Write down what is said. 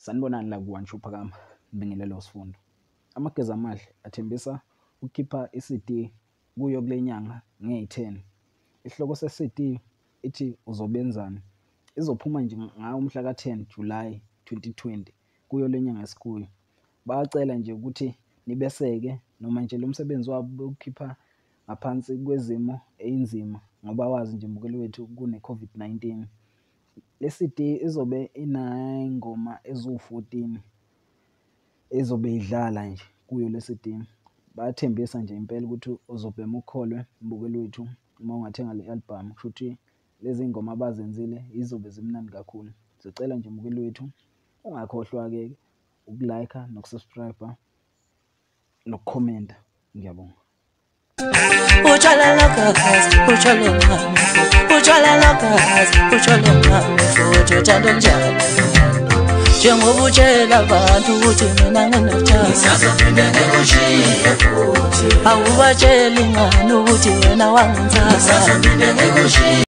Sanibonani la kuWantshu Phakama Bingelelo Sifundo. Amageza amahle athembisa ukukhipha i-CD kuyo kule nyanga nge-10. Isihloko se-CD ithi uzobenzani. Izophuma nje ngawo umhla ka-10 July 2020 kuyo le nyanga esikuyo. Bayacela nje ukuthi nibeseke noma nje lo msebenzi wabo ukukhipha ngaphansi kwezimo einzima ngoba wazi nje mbukeli wethu kune-COVID-19. Le CD izobe inayingoma ezu-14 ezobe idlala nje kuyo le CD. Bayathembisa nje impela ukuthi uzobhema ukholwe mbukeli wethu uma ungathenga le album. Kusho ukuthi lezi ngoma abazenzile izobe zimnandi kakhulu. Sicela nje mbukeli wethu ungakhohlwa-ke ukulike nokusubscribe nokukhomenta. Ngiyabonga. Uchala guys, uchala ngami, uchala guys, uchala ngami, futhi uthanda njani? Njengoba utshela abantu ukuthi mina nginothando, ngisazophinde ngikushiye futhi. Awubatsheli ngani ukuthi wena wangithanda, ngisazophinde ngikushiye.